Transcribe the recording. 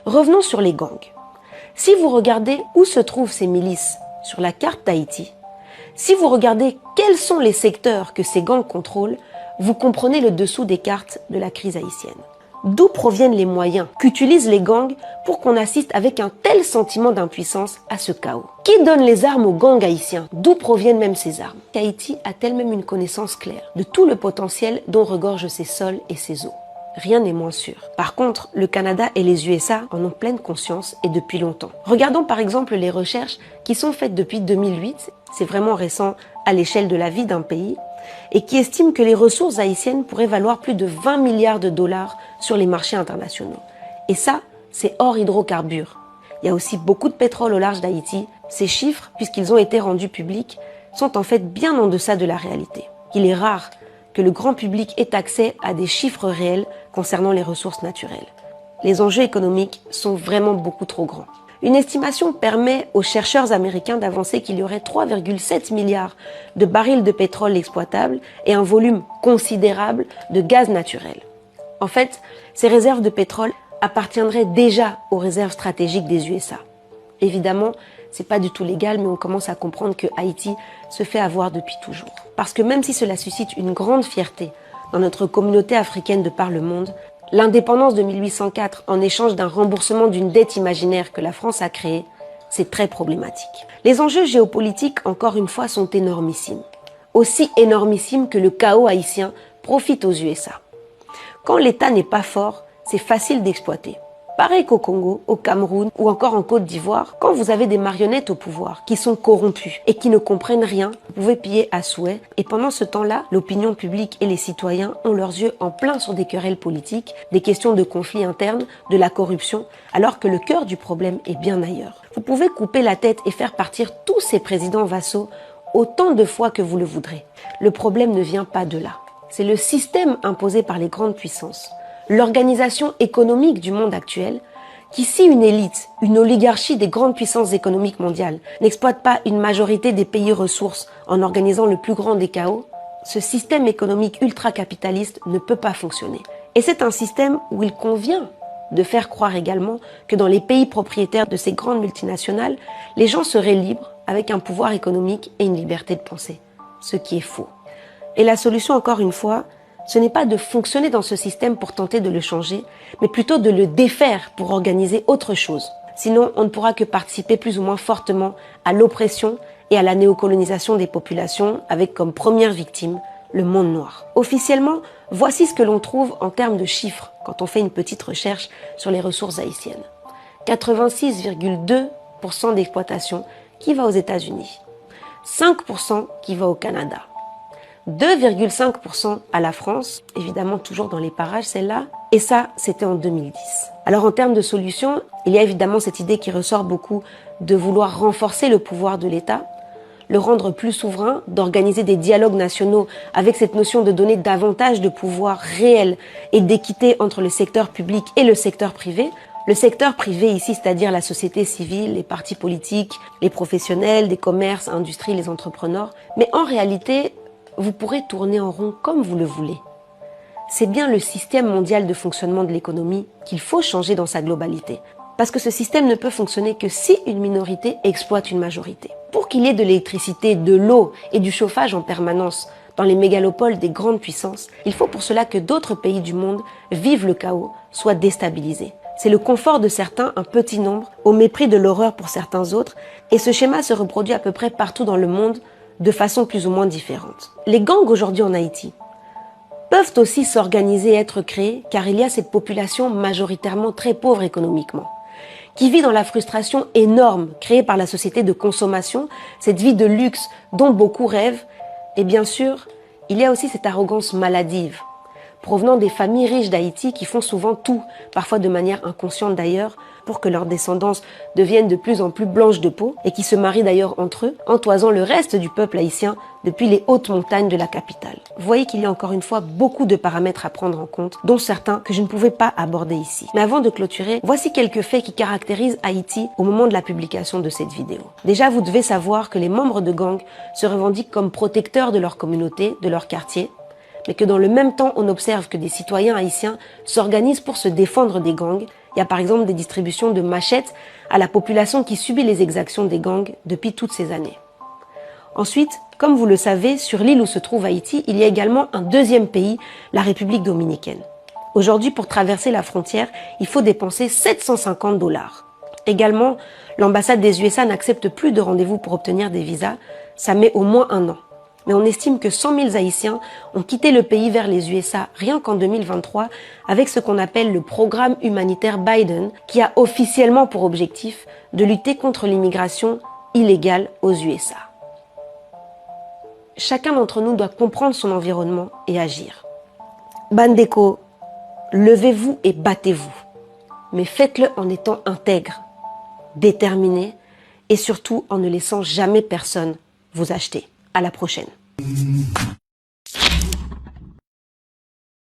Revenons sur les gangs. Si vous regardez où se trouvent ces milices sur la carte d'Haïti, si vous regardez quels sont les secteurs que ces gangs contrôlent, vous comprenez le dessous des cartes de la crise haïtienne. D'où proviennent les moyens qu'utilisent les gangs pour qu'on assiste avec un tel sentiment d'impuissance à ce chaos? Qui donne les armes aux gangs haïtiens? D'où proviennent même ces armes? Haïti a elle-même une connaissance claire de tout le potentiel dont regorgent ses sols et ses eaux. Rien n'est moins sûr. Par contre, le Canada et les USA en ont pleine conscience et depuis longtemps. Regardons par exemple les recherches qui sont faites depuis 2008, c'est vraiment récent à l'échelle de la vie d'un pays, et qui estiment que les ressources haïtiennes pourraient valoir plus de 20 milliards de dollars sur les marchés internationaux. Et ça, c'est hors hydrocarbures. Il y a aussi beaucoup de pétrole au large d'Haïti. Ces chiffres, puisqu'ils ont été rendus publics, sont en fait bien en deçà de la réalité. Il est rare que le grand public ait accès à des chiffres réels concernant les ressources naturelles. Les enjeux économiques sont vraiment beaucoup trop grands. Une estimation permet aux chercheurs américains d'avancer qu'il y aurait 3,7 milliards de barils de pétrole exploitables et un volume considérable de gaz naturel. En fait, ces réserves de pétrole appartiendraient déjà aux réserves stratégiques des USA. Évidemment, c'est pas du tout légal, mais on commence à comprendre que Haïti se fait avoir depuis toujours. Parce que même si cela suscite une grande fierté dans notre communauté africaine de par le monde, l'indépendance de 1804 en échange d'un remboursement d'une dette imaginaire que la France a créée, c'est très problématique. Les enjeux géopolitiques, encore une fois, sont énormissimes. Aussi énormissimes que le chaos haïtien profite aux USA. Quand l'État n'est pas fort, c'est facile d'exploiter. Pareil qu'au Congo, au Cameroun ou encore en Côte d'Ivoire, quand vous avez des marionnettes au pouvoir qui sont corrompues et qui ne comprennent rien, vous pouvez piller à souhait. Et pendant ce temps-là, l'opinion publique et les citoyens ont leurs yeux en plein sur des querelles politiques, des questions de conflits internes, de la corruption, alors que le cœur du problème est bien ailleurs. Vous pouvez couper la tête et faire partir tous ces présidents vassaux autant de fois que vous le voudrez. Le problème ne vient pas de là. C'est le système imposé par les grandes puissances. L'organisation économique du monde actuel, qui si une élite, une oligarchie des grandes puissances économiques mondiales n'exploite pas une majorité des pays ressources en organisant le plus grand des chaos, ce système économique ultra-capitaliste ne peut pas fonctionner. Et c'est un système où il convient de faire croire également que dans les pays propriétaires de ces grandes multinationales, les gens seraient libres avec un pouvoir économique et une liberté de penser, ce qui est faux. Et la solution, encore une fois, ce n'est pas de fonctionner dans ce système pour tenter de le changer, mais plutôt de le défaire pour organiser autre chose. Sinon, on ne pourra que participer plus ou moins fortement à l'oppression et à la néocolonisation des populations avec comme première victime le monde noir. Officiellement, voici ce que l'on trouve en termes de chiffres quand on fait une petite recherche sur les ressources haïtiennes. 86,2% d'exploitation qui va aux États-Unis, 5% qui va au Canada, 2,5% à la France, évidemment toujours dans les parages celle-là, et ça c'était en 2010. Alors en termes de solutions, il y a évidemment cette idée qui ressort beaucoup de vouloir renforcer le pouvoir de l'État, le rendre plus souverain, d'organiser des dialogues nationaux avec cette notion de donner davantage de pouvoir réel et d'équité entre le secteur public et le secteur privé. Le secteur privé ici, c'est-à-dire la société civile, les partis politiques, les professionnels, des commerces, industries, les entrepreneurs. Mais en réalité, vous pourrez tourner en rond comme vous le voulez. C'est bien le système mondial de fonctionnement de l'économie qu'il faut changer dans sa globalité. Parce que ce système ne peut fonctionner que si une minorité exploite une majorité. Pour qu'il y ait de l'électricité, de l'eau et du chauffage en permanence dans les mégalopoles des grandes puissances, il faut pour cela que d'autres pays du monde vivent le chaos, soient déstabilisés. C'est le confort de certains, un petit nombre, au mépris de l'horreur pour certains autres, et ce schéma se reproduit à peu près partout dans le monde, de façon plus ou moins différente. Les gangs aujourd'hui en Haïti peuvent aussi s'organiser et être créés car il y a cette population majoritairement très pauvre économiquement, qui vit dans la frustration énorme créée par la société de consommation, cette vie de luxe dont beaucoup rêvent, et bien sûr, il y a aussi cette arrogance maladive, provenant des familles riches d'Haïti qui font souvent tout, parfois de manière inconsciente d'ailleurs, pour que leur descendance devienne de plus en plus blanche de peau et qui se marient d'ailleurs entre eux, entoisant le reste du peuple haïtien depuis les hautes montagnes de la capitale. Vous voyez qu'il y a encore une fois beaucoup de paramètres à prendre en compte, dont certains que je ne pouvais pas aborder ici. Mais avant de clôturer, voici quelques faits qui caractérisent Haïti au moment de la publication de cette vidéo. Déjà, vous devez savoir que les membres de gangs se revendiquent comme protecteurs de leur communauté, de leur quartier, mais que dans le même temps, on observe que des citoyens haïtiens s'organisent pour se défendre des gangs Il y a par exemple des distributions de machettes à la population qui subit les exactions des gangs depuis toutes ces années. Ensuite, comme vous le savez, sur l'île où se trouve Haïti, il y a également un deuxième pays, la République dominicaine. Aujourd'hui, pour traverser la frontière, il faut dépenser 750 $. Également, l'ambassade des USA n'accepte plus de rendez-vous pour obtenir des visas. Ça met au moins 1 an. Mais on estime que 100 000 Haïtiens ont quitté le pays vers les USA rien qu'en 2023 avec ce qu'on appelle le programme humanitaire Biden qui a officiellement pour objectif de lutter contre l'immigration illégale aux USA. Chacun d'entre nous doit comprendre son environnement et agir. Bandeko, levez-vous et battez-vous. Mais faites-le en étant intègre, déterminé et surtout en ne laissant jamais personne vous acheter. À la prochaine.